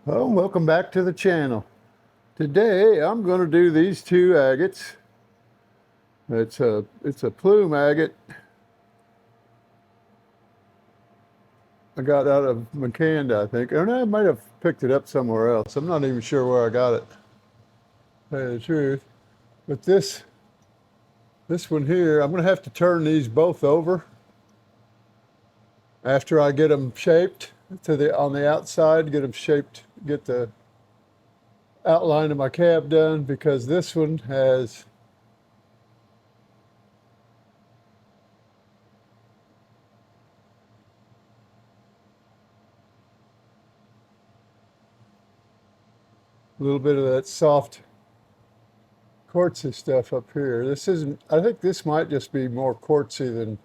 Oh, welcome back to the channel. Today I'm going to do these two agates. It's a plume agate I got out of Macanda, I think. And I might have picked it up somewhere else. I'm not even sure where I got it, to tell you the truth. But this one here, I'm going to have to turn these both over after I get them shaped on the outside, get them shaped, get the outline of my cab done, because this one has a little bit of that soft quartzy stuff up here. This isn't, I think this might just be more quartzy than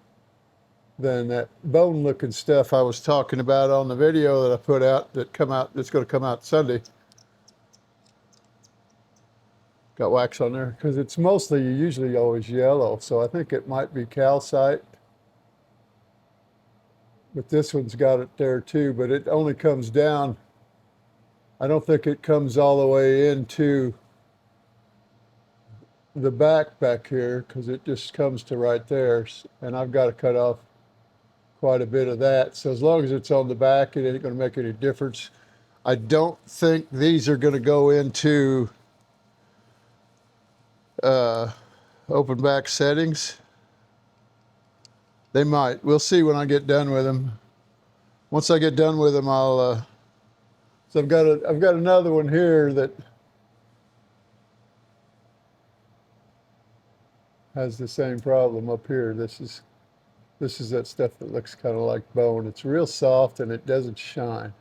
that bone looking stuff I was talking about on the video that I put out that's going to come out Sunday. Got wax on there because it's usually always yellow, so I think it might be calcite. But this one's got it there too, but it only comes down. I don't think it comes all the way into the back here, because it just comes to right there, and I've got to cut off quite a bit of that. So as long as it's on the back, it ain't going to make any difference. I don't think these are going to go into open back settings. They might. We'll see when I get done with them. Once I get done with them, I'll so I've got another one here that has the same problem up here. This is that stuff that looks kind of like bone. It's real soft and it doesn't shine.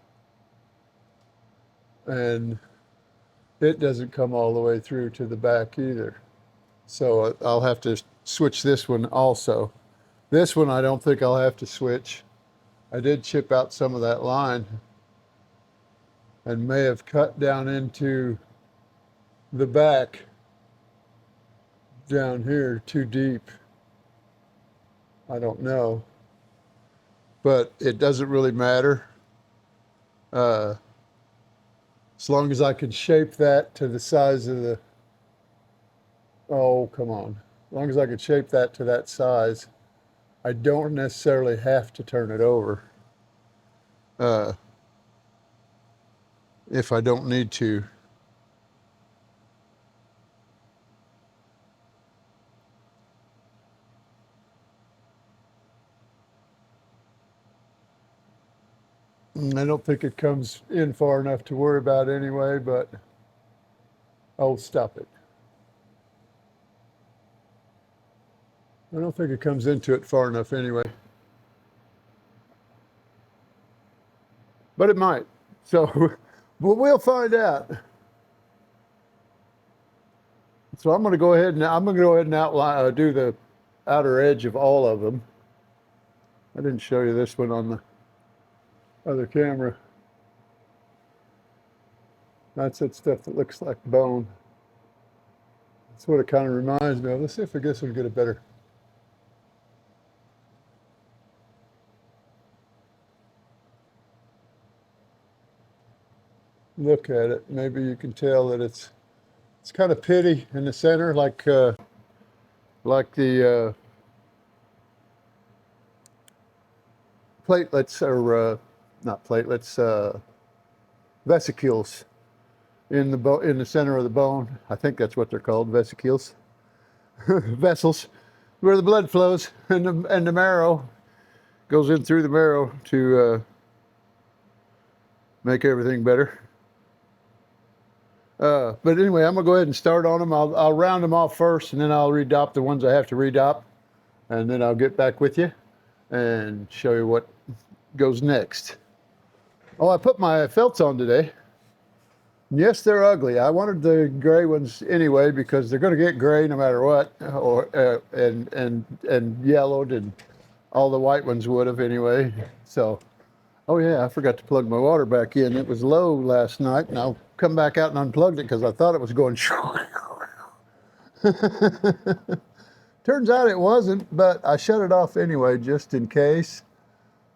And it doesn't come all the way through to the back either. So I'll have to switch this one also. This one I don't think I'll have to switch. I did chip out some of that line and may have cut down into the back down here too deep. I don't know, but it doesn't really matter. As long as I can shape that to the size of the, oh, come on. As long as I can shape that to that size, I don't necessarily have to turn it over if I don't need to. I don't think it comes in far enough to worry about anyway, but oh, stop it. I don't think it comes into it far enough anyway. But it might. So we'll find out. So I'm going to go ahead and outline, do the outer edge of all of them. I didn't show you this one on the other camera. That's that stuff that looks like bone. That's what it kind of reminds me of. Let's see if I guess we'll get a better look at it. Maybe you can tell that it's kind of pitty in the center, like the platelets, or not platelets, vesicles in the center of the bone. I think that's what they're called, vesicles, vessels, where the blood flows, and the marrow goes in through the marrow to make everything better. But anyway, I'm gonna go ahead and start on them. I'll round them off first, and then I'll redop the ones I have to redop, and then I'll get back with you and show you what goes next. Oh, I put my felts on today. Yes, they're ugly. I wanted the gray ones anyway because they're going to get gray no matter what, or and yellowed, and all the white ones would have anyway. So, oh yeah, I forgot to plug my water back in. It was low last night, and I'll come back out and unplugged it because I thought it was going. Turns out it wasn't, but I shut it off anyway just in case,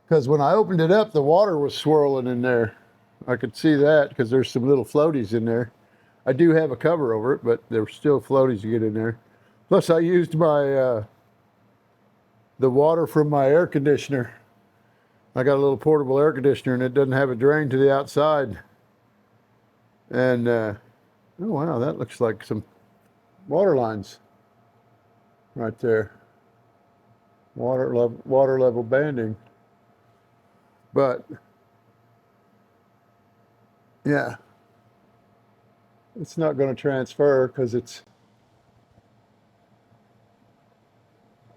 because when I opened it up, the water was swirling in there. I could see that because there's some little floaties in there. I do have a cover over it, but there's still floaties to get in there. Plus, I used my the water from my air conditioner. I got a little portable air conditioner, and it doesn't have a drain to the outside. And oh wow, that looks like some water lines right there. Water level banding. But yeah, it's not going to transfer because it's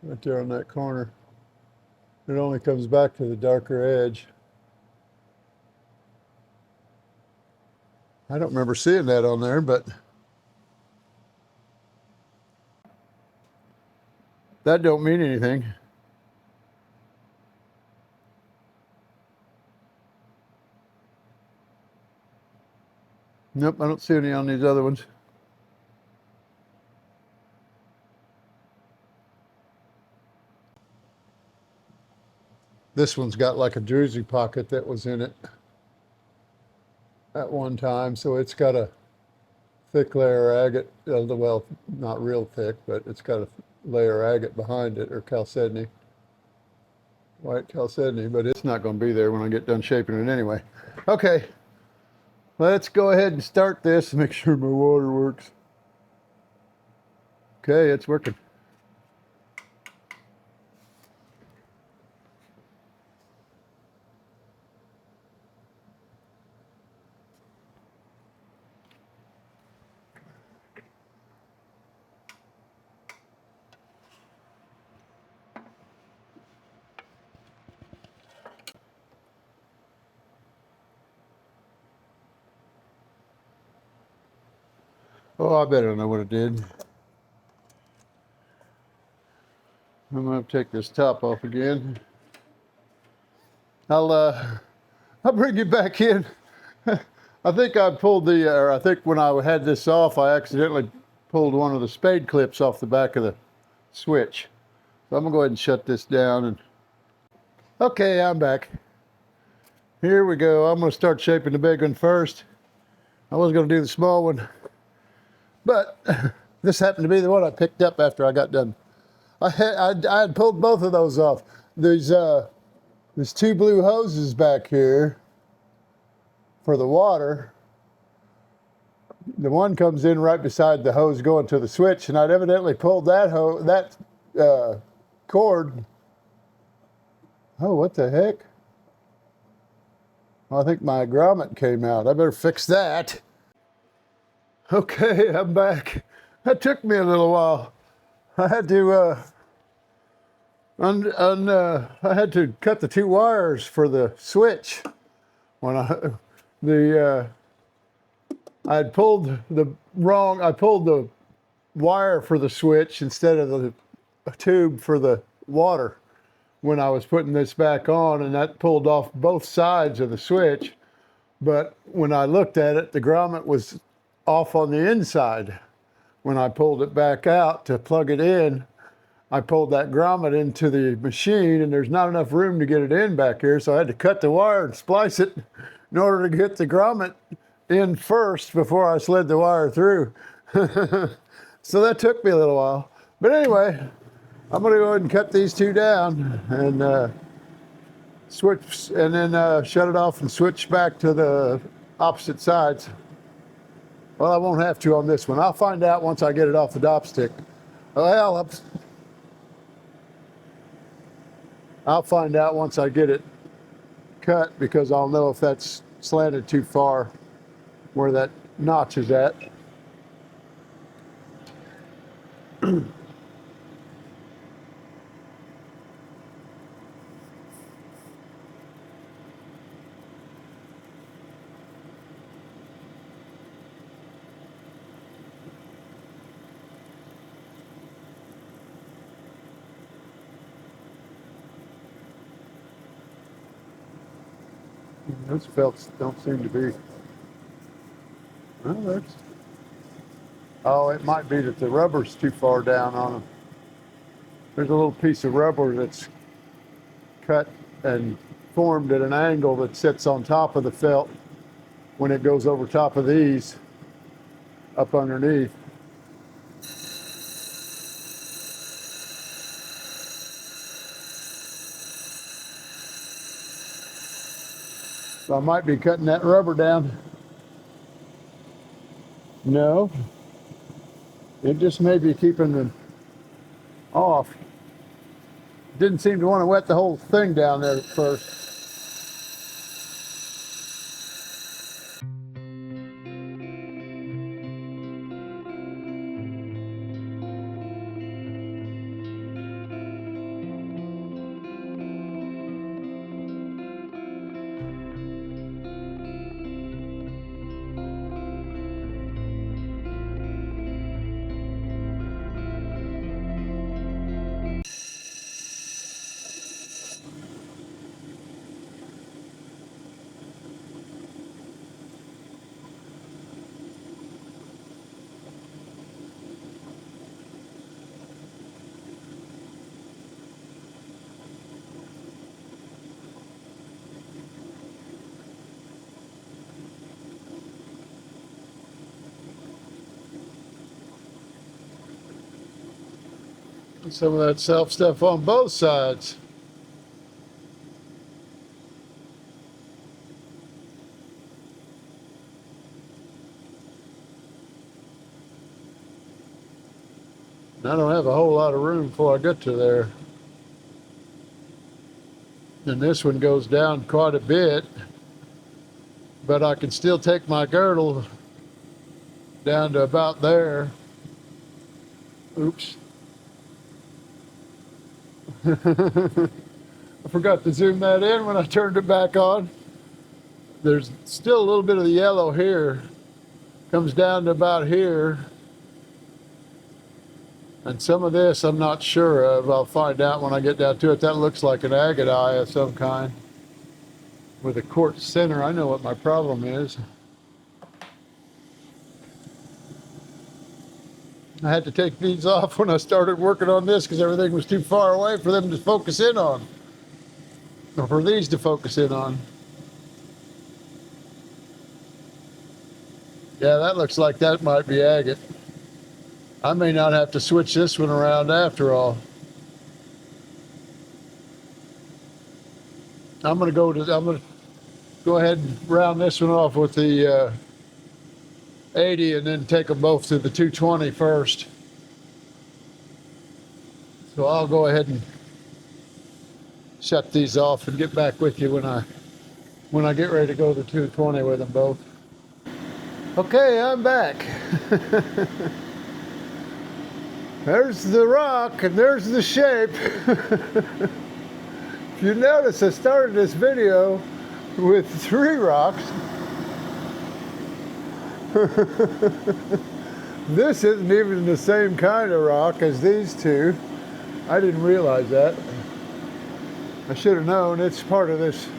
right there on that corner. It only comes back to the darker edge. I don't remember seeing that on there, but that don't mean anything. Nope, I don't see any on these other ones. This one's got like a druzy pocket that was in it at one time, so it's got a thick layer of agate. Well, not real thick, but it's got a layer of agate behind it, or chalcedony, white chalcedony, but it's not going to be there when I get done shaping it anyway. Okay, let's go ahead and start this and make sure my water works. Okay, it's working. Oh, I bet I know what it did. I'm going to take this top off again. I'll bring you back in. I think I pulled or I think when I had this off, I accidentally pulled one of the spade clips off the back of the switch. So I'm going to go ahead and shut this down. And okay, I'm back. Here we go. I'm going to start shaping the big one first. I was going to do the small one, but this happened to be the one I picked up after I got done. I had pulled both of those off. There's two blue hoses back here for the water. The one comes in right beside the hose going to the switch, and I'd evidently pulled that cord. Oh, what the heck? Well, I think my grommet came out. I better fix that. Okay, I'm back. That took me a little while. I had to I had to cut the two wires for the switch. When I pulled the wire for the switch instead of the tube for the water when I was putting this back on, and that pulled off both sides of the switch. But when I looked at it, the grommet was off on the inside. When I pulled it back out to plug it in, I pulled that grommet into the machine, and there's not enough room to get it in back here, so I had to cut the wire and splice it in order to get the grommet in first before I slid the wire through. So that took me a little while. But anyway, I'm going to go ahead and cut these two down and switch, and then shut it off and switch back to the opposite sides. Well, I won't have to on this one. I'll find out once I get it off the dopstick. Well, I'll find out once I get it cut, because I'll know if that's slanted too far where that notch is at. Those felts don't seem to be. Well, oh, it might be that the rubber's too far down on them. There's a little piece of rubber that's cut and formed at an angle that sits on top of the felt, when it goes over top of these up underneath. So I might be cutting that rubber down. No, it just may be keeping them off. Didn't seem to want to wet the whole thing down there at first. Some of that self stuff on both sides. I don't have a whole lot of room before I get to there. And this one goes down quite a bit, but I can still take my girdle down to about there. Oops. I forgot to zoom that in when I turned it back on. There's still a little bit of the yellow here. Comes down to about here. And some of this I'm not sure of. I'll find out when I get down to it. That looks like an agate eye of some kind with a quartz center. I know what my problem is. I had to take these off when I started working on this because everything was too far away for them to focus in on. Or for these to focus in on. Yeah, that looks like that might be agate. I may not have to switch this one around after all. I'm gonna go ahead and round this one off with the 80 and then take them both to the 220 first. So I'll go ahead and shut these off and get back with you when I get ready to go to 220 with them both. Okay, I'm back. There's the rock and there's the shape. If you notice, I started this video with 3 rocks. This isn't even the same kind of rock as these two. I didn't realize that. I should have known. It's part of this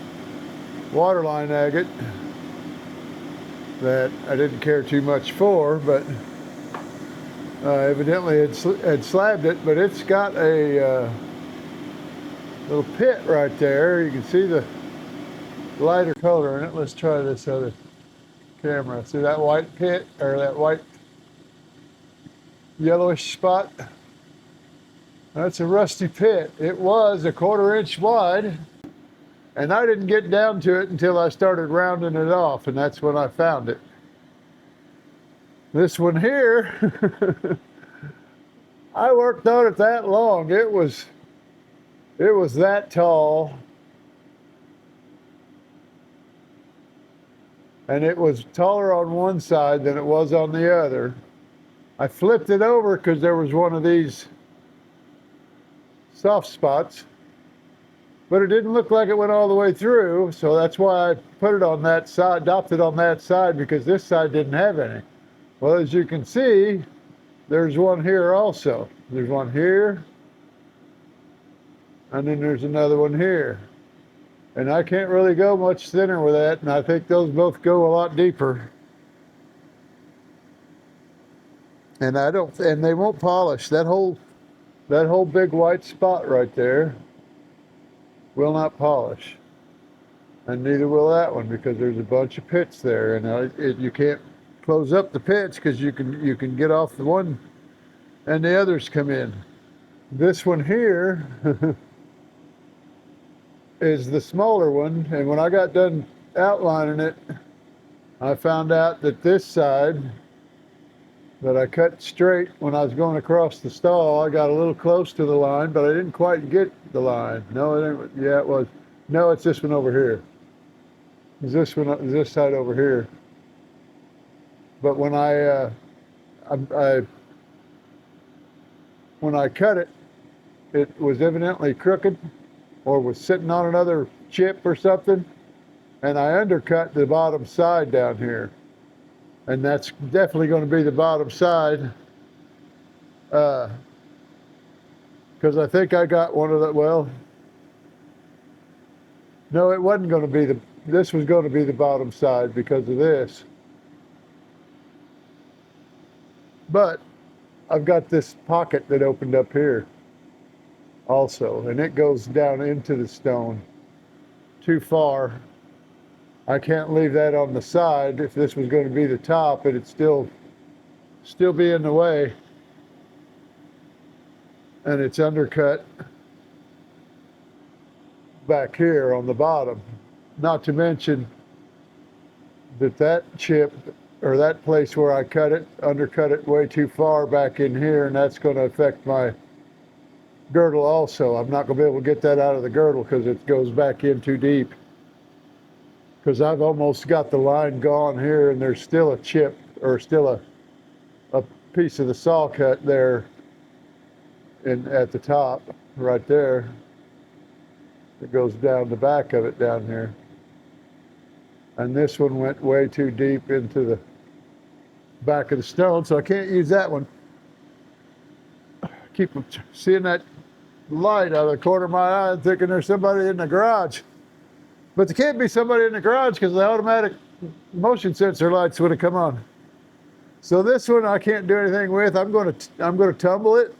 waterline agate that I didn't care too much for, but evidently it had slabbed it, but it's got a little pit right there. You can see the lighter color in it. Let's try this other camera. See that white pit, or that white yellowish spot? That's a rusty pit. It was a 1/4 inch wide, and I didn't get down to it until I started rounding it off, and that's when I found it. This one here, I worked on it that long. It was that tall, and it was taller on one side than it was on the other. I flipped it over because there was one of these soft spots, but it didn't look like it went all the way through, so that's why I put it on that side, adopted on that side, because this side didn't have any. Well, as you can see, there's one here also. There's one here, and then there's another one here. And I can't really go much thinner with that, and I think those both go a lot deeper. And they won't polish. That whole big white spot right there will not polish. and neither will that one because there's a bunch of pits there, and you can't close up the pits because you can get off the one and the others come in. This one here is the smaller one, and when I got done outlining it, I found out that this side that I cut straight when I was going across the stall, I got a little close to the line, but I didn't quite get the line. No, it didn't. Yeah, it was. No, it's this one over here. It's this side over here. But when when I cut it, it was evidently crooked or was sitting on another chip or something, and I undercut the bottom side down here. And that's definitely going to be the bottom side, because I think I got one of the, well, no, it wasn't going to be this was going to be the bottom side because of this. But I've got this pocket that opened up here also, and it goes down into the stone too far. I can't leave that on the side. If this was going to be the top, it'd still be in the way. And it's undercut back here on the bottom. Not to mention that chip, or that place where I cut it, undercut it way too far back in here, and that's going to affect my girdle also. I'm not going to be able to get that out of the girdle because it goes back in too deep. Because I've almost got the line gone here, and there's still a chip, or still a piece of the saw cut there at the top, right there. It goes down the back of it down here. And this one went way too deep into the back of the stone, so I can't use that one. Keep seeing that light out of the corner of my eye and thinking there's somebody in the garage. But there can't be somebody in the garage because the automatic motion sensor lights would have come on. So this one I can't do anything with. I'm going to tumble it,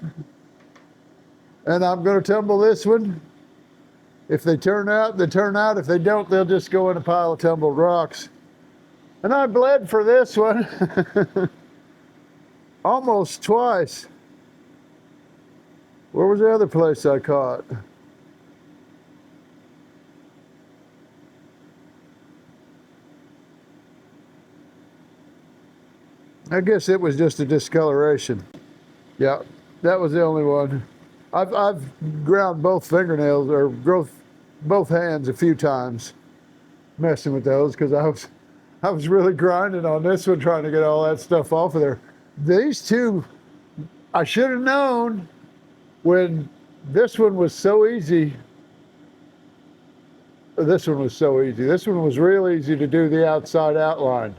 and I'm going to tumble this one. If they turn out, they turn out. If they don't, they'll just go in a pile of tumbled rocks. And I bled for this one almost twice. Where was the other place I caught? I guess it was just a discoloration. Yeah, that was the only one. I've ground both fingernails, or both hands a few times messing with those, because I was really grinding on this one trying to get all that stuff off of there. These two, I should have known when this one was so easy. This one was so easy. This one was real easy to do the outside outline.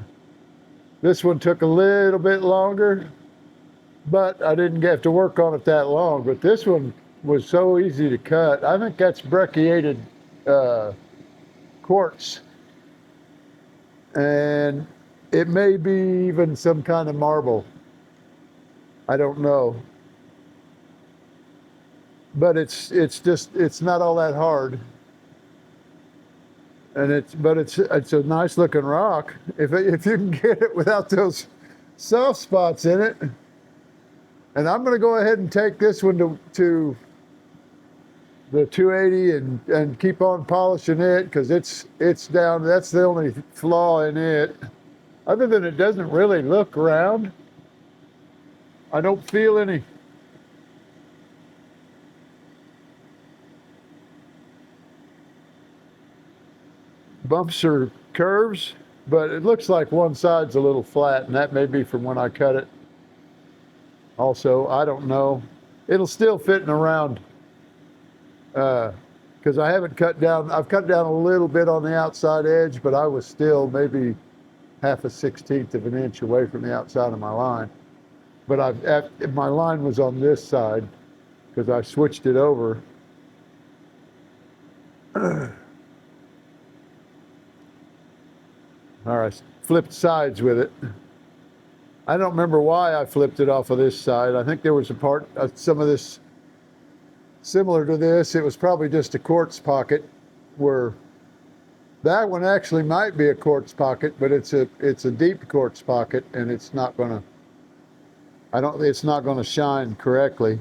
This one took a little bit longer, but I didn't have to work on it that long. But this one was so easy to cut. I think that's brecciated quartz. And it may be even some kind of marble. I don't know. But it's not all that hard. And it's a nice looking rock if you can get it without those soft spots in it. And I'm going to go ahead and take this one to the 280 and keep on polishing it, because it's down. That's the only flaw in it. Other than it doesn't really look round. I don't feel any bumps or curves, but it looks like one side's a little flat, and that may be from when I cut it. Also, I don't know. It'll still fit in around, because I haven't cut down. I've cut down a little bit on the outside edge, but I was still maybe 1/16 of an inch away from the outside of my line. But my line was on this side because I switched it over. All right, flipped sides with it. I don't remember why I flipped it off of this side. I think there was a part, some of this similar to this. It was probably just a quartz pocket where That one actually might be a quartz pocket, but it's a deep quartz pocket, and it's not gonna. It's not gonna shine correctly,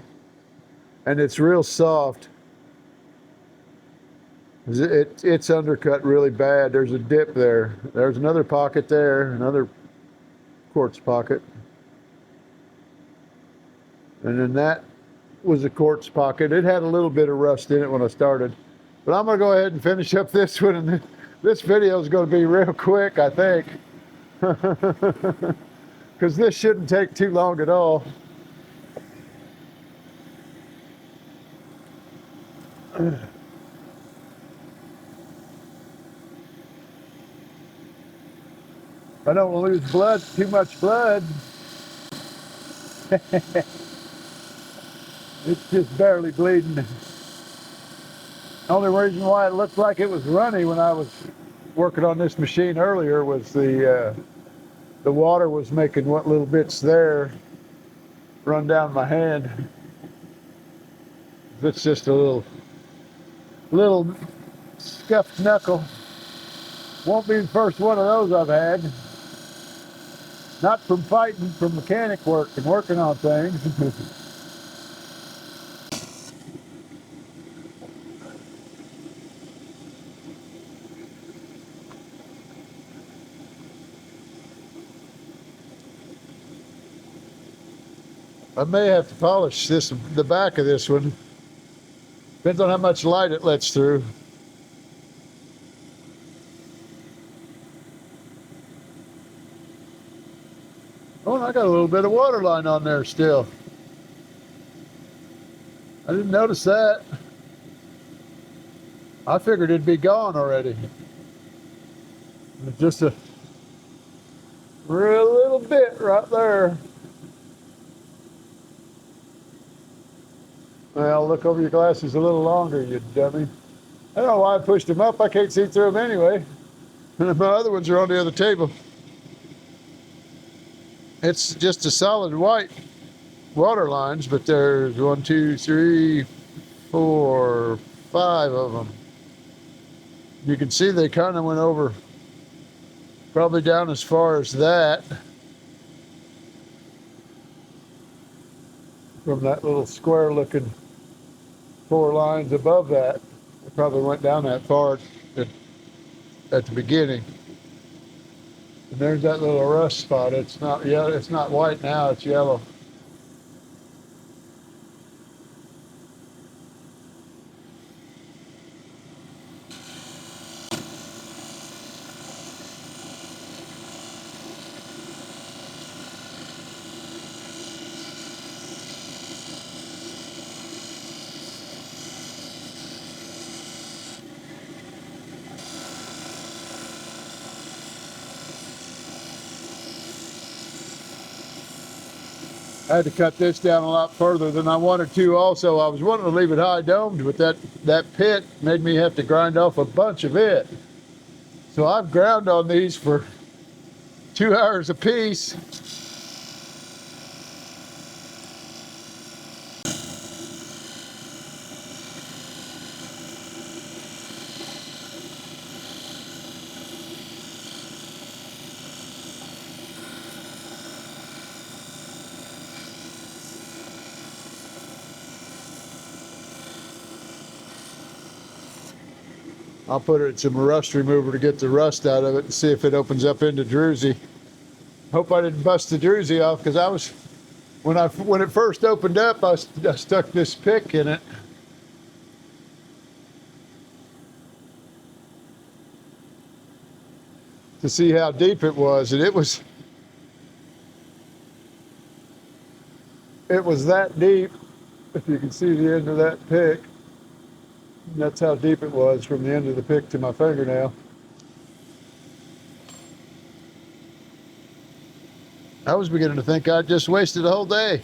and it's real soft. It's undercut really bad. There's a dip there. There's another pocket there, another quartz pocket, and then that was a quartz pocket. It had a little bit of rust in it when I started, but I'm gonna go ahead and finish up this one, and this video is going to be real quick, I think, because this shouldn't take too long at all. I don't want to lose blood, too much blood. It's just barely bleeding. The only reason why it looked like it was runny when I was working on this machine earlier was the water was making what little bits there run down my hand. It's just a little scuffed knuckle. Won't be the first one of those I've had. Not from fighting, from mechanic work and working on things. I may have to polish the back of this one. Depends on how much light it lets through. Oh, and I got a little bit of water line on there still. I didn't notice that. I figured it'd be gone already. It's just a real little bit right there. Well, look over your glasses a little longer, you dummy. I don't know why I pushed them up. I can't see through them anyway. And my other ones are on the other table. It's just a solid white water lines, but there's 1, 2, 3, 4, 5 of them. You can see they kind of went over probably down as far as that from that little square looking 4 lines above that. It probably went down that far at the beginning. And there's that little rust spot. It's not yellow, it's not white now, it's yellow. I had to cut this down a lot further than I wanted to also. I was wanting to leave it high domed, but that pit made me have to grind off a bunch of it. So I've ground on these for 2 hours a piece. I'll put it in some rust remover to get the rust out of it and see if it opens up into druzy. Hope I didn't bust the druzy off, because I was, when it first opened up, I stuck this pick in it. To see how deep it was, and it was that deep. If you can see the end of that pick, that's how deep it was from the end of the pick to my fingernail. I was beginning to think I'd just wasted a whole day.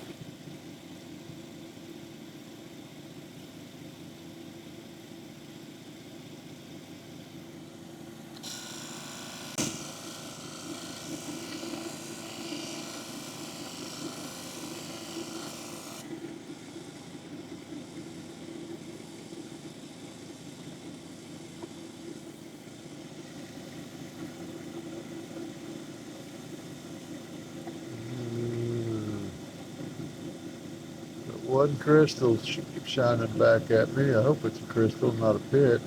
one crystal shining back at me. I hope it's a crystal, not a pit.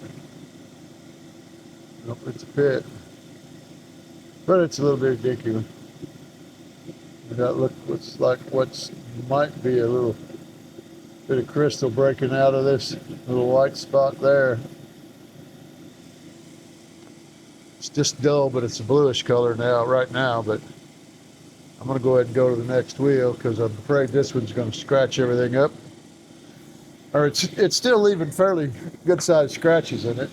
Nope, it's a pit. But it's a little bit ridiculous. That looks like what's might be a little bit of crystal breaking out of this little white spot there. It's just dull, but it's a bluish color now, right now. But I'm going to go ahead and go to the next wheel because I'm afraid this one's going to scratch everything up. Or it's still leaving fairly good sized scratches in it.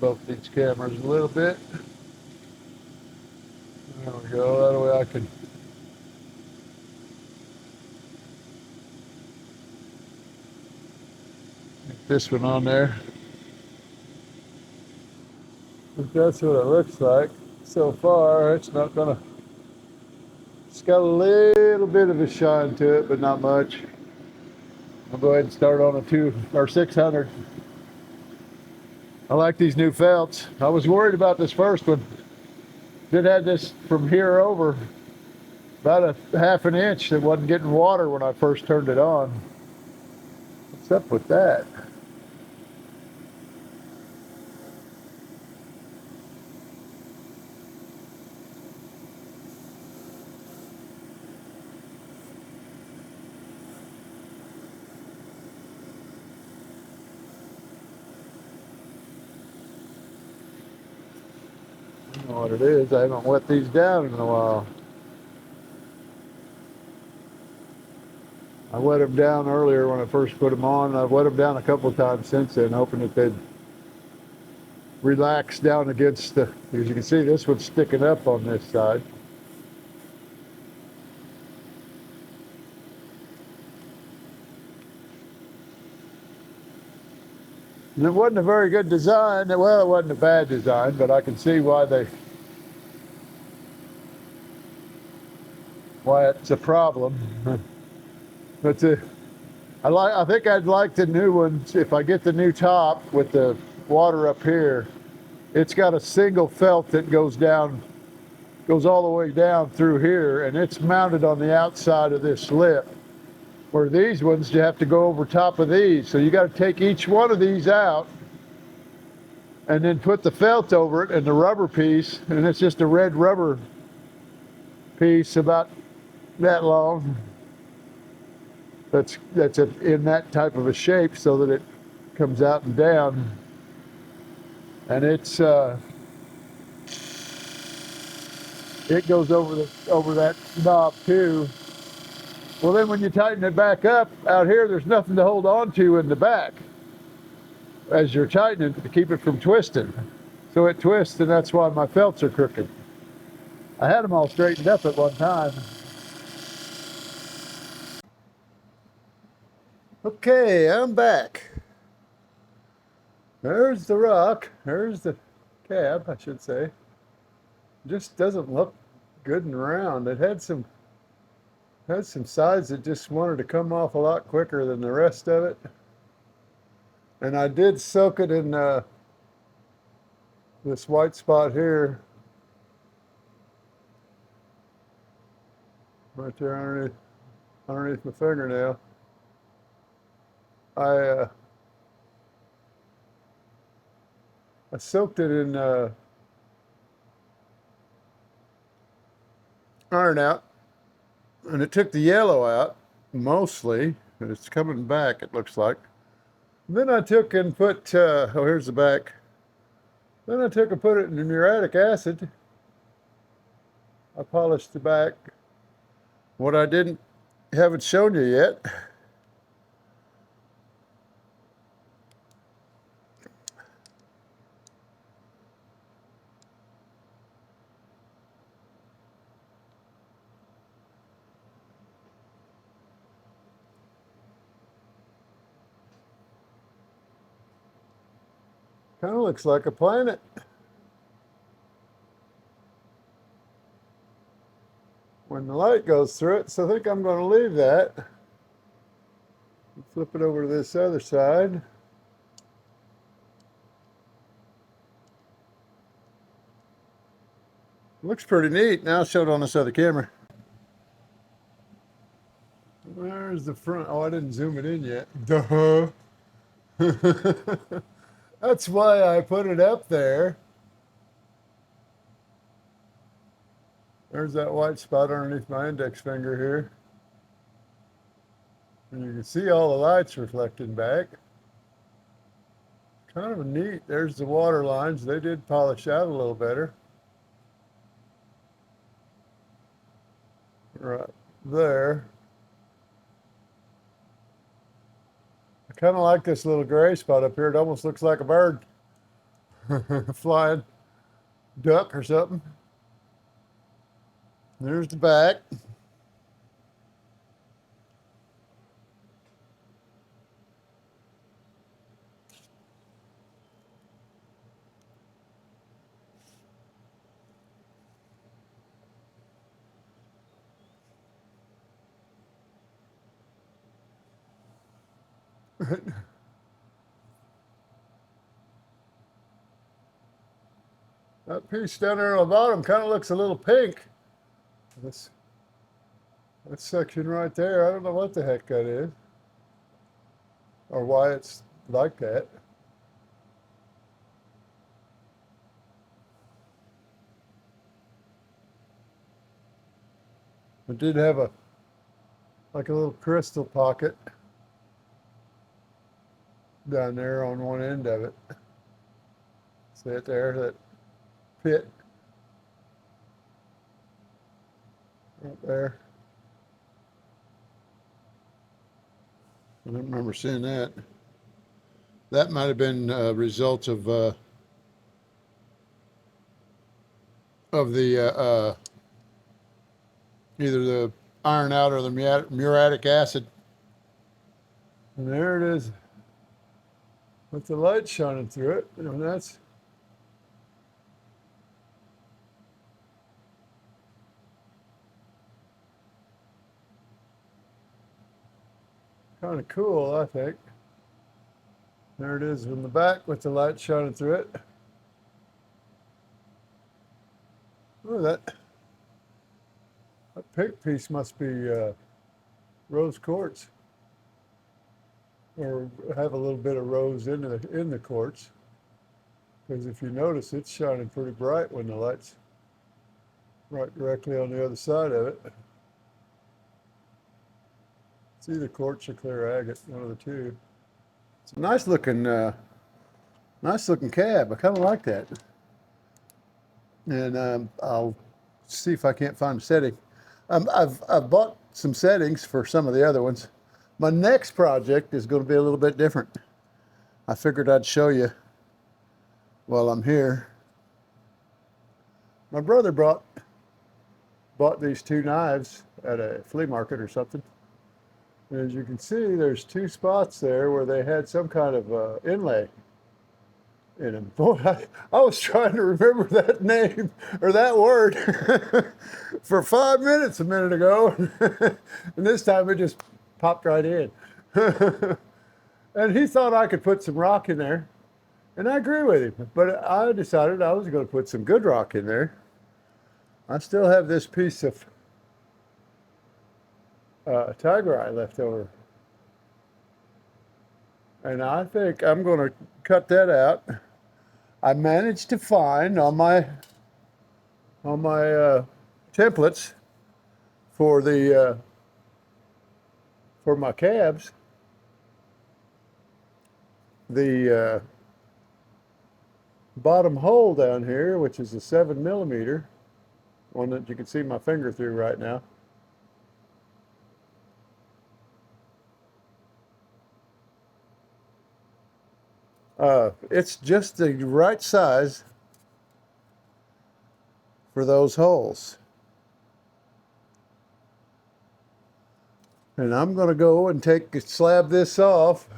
Both these cameras a little bit. There we go. That way I can get this one on there. If that's what it looks like so far, it's not gonna. It's got a little bit of a shine to it, but not much. I'll go ahead and start on a 600. I like these new felts. I was worried about this first one. It had this from here over about a half an inch that wasn't getting water when I first turned it on. What's up with that? I don't know what it is. I haven't wet these down in a while. I wet them down earlier when I first put them on. I've wet them down a couple of times since then, hoping that they'd relax down against the, as you can see, this one's sticking up on this side. And it wasn't a very good design. Well, it wasn't a bad design, but I can see why it's a problem. But I think I'd like the new ones. If I get the new top with the water up here, it's got a single felt that goes all the way down through here, and it's mounted on the outside of this lip. Where these ones, you have to go over top of these. So you got to take each one of these out and then put the felt over it and the rubber piece, and it's just a red rubber piece about that long. That's in that type of a shape so that it comes out and down, and it goes over that knob too. Well, then when you tighten it back up out here, there's nothing to hold on to in the back as you're tightening to keep it from twisting. So it twists, and that's why my felts are crooked. I had them all straightened up at one time. Okay, I'm back. There's the rock. There's the cab, I should say. Just doesn't look good and round. It had some sides that just wanted to come off a lot quicker than the rest of it. And I did soak it in this white spot here. Right there underneath my fingernail. I soaked it in iron out, and it took the yellow out mostly, and it's coming back, it looks like. Then I took and put oh, here's the back. Then I took and put it in muriatic acid. I polished the back. What I haven't shown you yet, kind of looks like a planet. When the light goes through it, so I think I'm going to leave that. Flip it over to this other side. Looks pretty neat. Now I'll show it on this other camera. There's the front. Oh, I didn't zoom it in yet. Duh. That's why I put it up there. There's that white spot underneath my index finger here. And you can see all the lights reflecting back. Kind of neat. There's the water lines. They did polish out a little better. Right there. I kind of like this little gray spot up here. It almost looks like a bird. Flying duck or something. There's the back. That piece down there on the bottom kind of looks a little pink. This section right there, I don't know what the heck that is. Or why it's like that. It did have like a little crystal pocket down there on one end of it. See it there, that pit right there. I don't remember seeing that. That might have been a result of the either the iron out or the muriatic acid. And there it is with the light shining through it. And that's kind of cool, I think. There it is in the back with the light shining through it. Oh, that pink piece must be rose quartz, or have a little bit of rose in the quartz. Because if you notice, it's shining pretty bright when the light's right directly on the other side of it. It's either quartz or clear agate, one of the two. It's a nice looking cab. I kind of like that. And I'll see if I can't find a setting. I've bought some settings for some of the other ones. My next project is going to be a little bit different. I figured I'd show you while I'm here. My brother bought these two knives at a flea market or something. And as you can see, there's two spots there where they had some kind of inlay in them. Boy, I was trying to remember that name or that word for 5 minutes a minute ago. And this time it just popped right in. And he thought I could put some rock in there. And I agree with him. But I decided I was going to put some good rock in there. I still have this piece of tiger eye left over. And I think I'm going to cut that out. I managed to find on my templates for the for my cabs the bottom hole down here, which is a 7mm, one that you can see my finger through right now. It's just the right size for those holes. And I'm going to go and slab this off.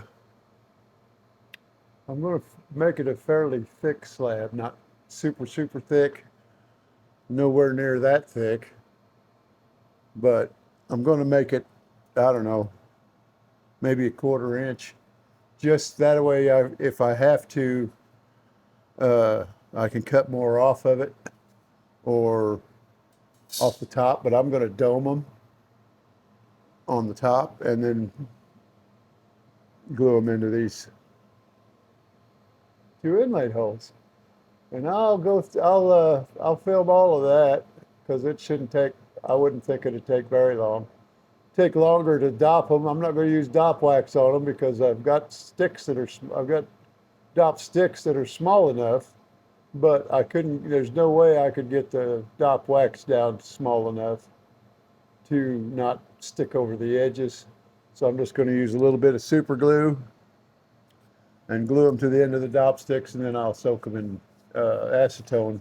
I'm going to make it a fairly thick slab, not super thick, nowhere near that thick. But I'm going to make it, I don't know, maybe a 1/4 inch. Just that way, if I have to, I can cut more off of it or off the top, but I'm going to dome them on the top and then glue them into these two inlay holes. And I'll film all of that because it shouldn't take, I wouldn't think it'd take very long. Take longer to dop them. I'm not going to use dop wax on them because I've got dop sticks that are small enough, but there's no way I could get the dop wax down small enough to not stick over the edges. So I'm just going to use a little bit of super glue and glue them to the end of the dop sticks, and then I'll soak them in acetone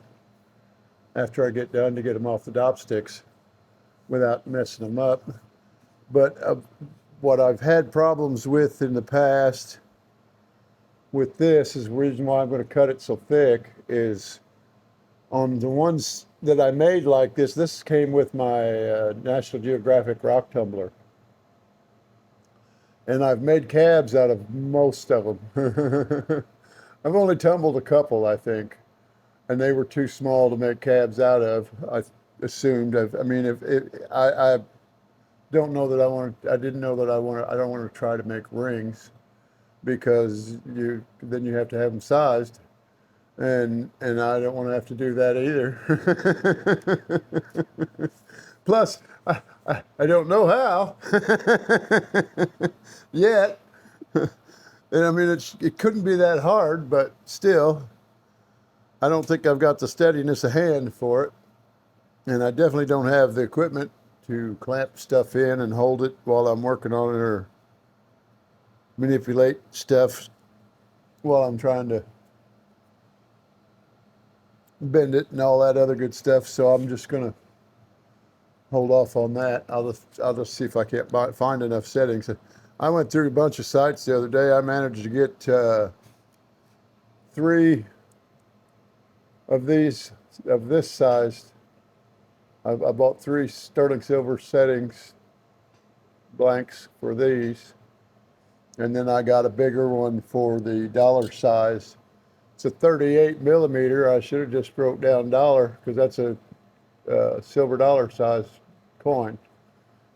after I get done to get them off the dop sticks without messing them up. But what I've had problems with in the past with this is the reason why I'm going to cut it so thick is on the ones that I made like this. This came with my National Geographic rock tumbler. And I've made cabs out of most of them. I've only tumbled a couple, I think. And they were too small to make cabs out of, I assumed. I don't know that I didn't know that I don't want to try to make rings because then you have to have them sized. And I don't want to have to do that either. Plus, I don't know how yet. And I mean, it couldn't be that hard, but still, I don't think I've got the steadiness of hand for it. And I definitely don't have the equipment to clamp stuff in and hold it while I'm working on it or manipulate stuff while I'm trying to bend it and all that other good stuff. So I'm just going to hold off on that. I'll just see if I can't find enough settings. I went through a bunch of sites the other day. I managed to get 3 of this size. I bought 3 sterling silver settings blanks for these, and then I got a bigger one for the dollar size. It's a 38 millimeter. I should have just broke down dollar because that's a silver dollar size coin,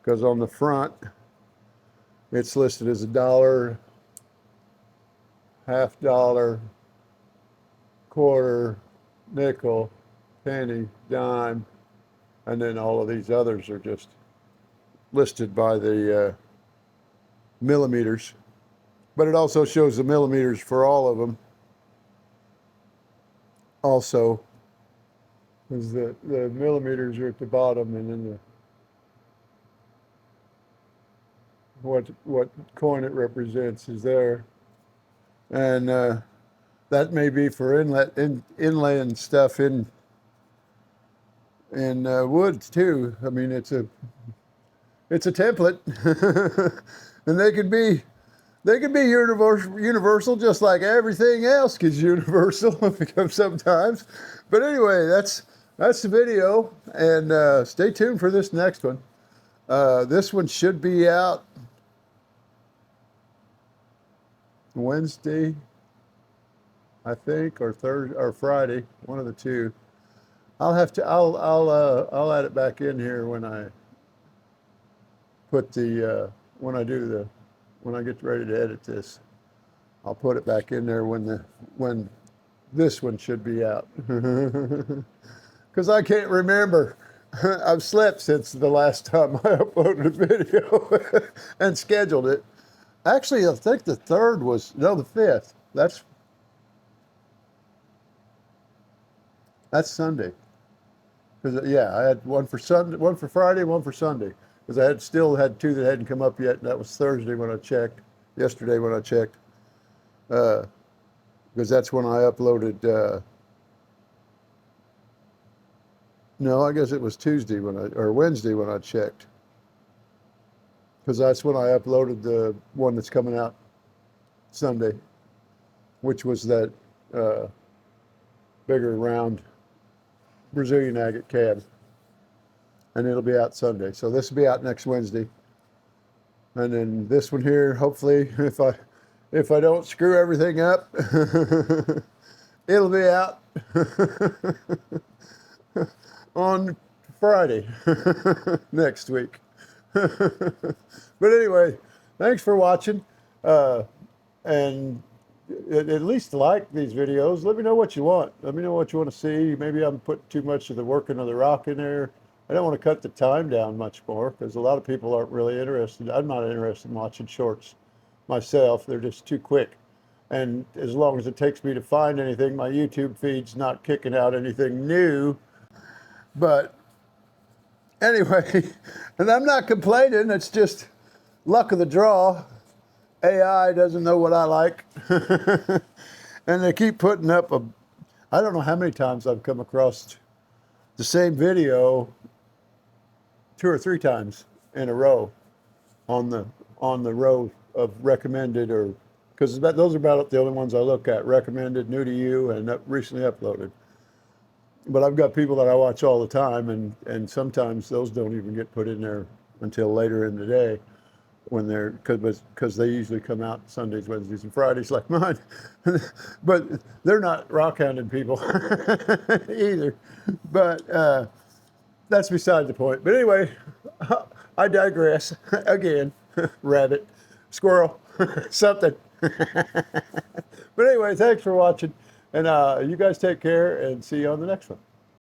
because on the front it's listed as $1, half dollar, quarter, nickel, penny, dime, and then all of these others are just listed by the millimeters. But it also shows the millimeters for all of them. Also, because the millimeters are at the bottom, and then what coin it represents is there. And that may be for inlaying stuff in wood too. I mean, it's a template, and they could be universal, just like everything else is universal sometimes. But anyway, that's the video, and stay tuned for this next one. This one should be out Wednesday, I think, or Thursday or Friday, one of the two. I'll add it back in here when I put when I get ready to edit this. I'll put it back in there when this one should be out. Because I can't remember. I've slept since the last time I uploaded a video and scheduled it. Actually, I think the 5th. That's Sunday. Because yeah, I had one for Sunday, one for Friday, one for Sunday. Because I still had 2 that hadn't come up yet, and that was Thursday when I checked. Yesterday when I checked. Because that's when I uploaded. No, I guess it was Tuesday or Wednesday when I checked. Because that's when I uploaded the one that's coming out Sunday, which was that bigger round Brazilian agate cab. And it'll be out Sunday. So this will be out next Wednesday. And then this one here, hopefully, if I don't screw everything up, it'll be out on Friday next week. But anyway, thanks for watching. And at least like these videos. Let me know what you want. Let me know what you want to see. Maybe I'm putting too much of the working of the rock in there. I don't want to cut the time down much more because a lot of people aren't really interested. I'm not interested in watching shorts myself. They're just too quick. And as long as it takes me to find anything, my YouTube feed's not kicking out anything new. But anyway, and I'm not complaining. It's just luck of the draw. AI doesn't know what I like. And they keep putting up I don't know how many times I've come across the same video 2 or 3 times in a row on the row of recommended, or because those are about the only ones I look at: recommended, new to you, and recently uploaded. But I've got people that I watch all the time, and sometimes those don't even get put in there until later in the day, when they're because they usually come out Sundays, Wednesdays, and Fridays like mine. But they're not rock-hounded people either. But that's beside the point. But anyway, I digress again. Rabbit, squirrel, something. But anyway, thanks for watching, and you guys take care, and see you on the next one.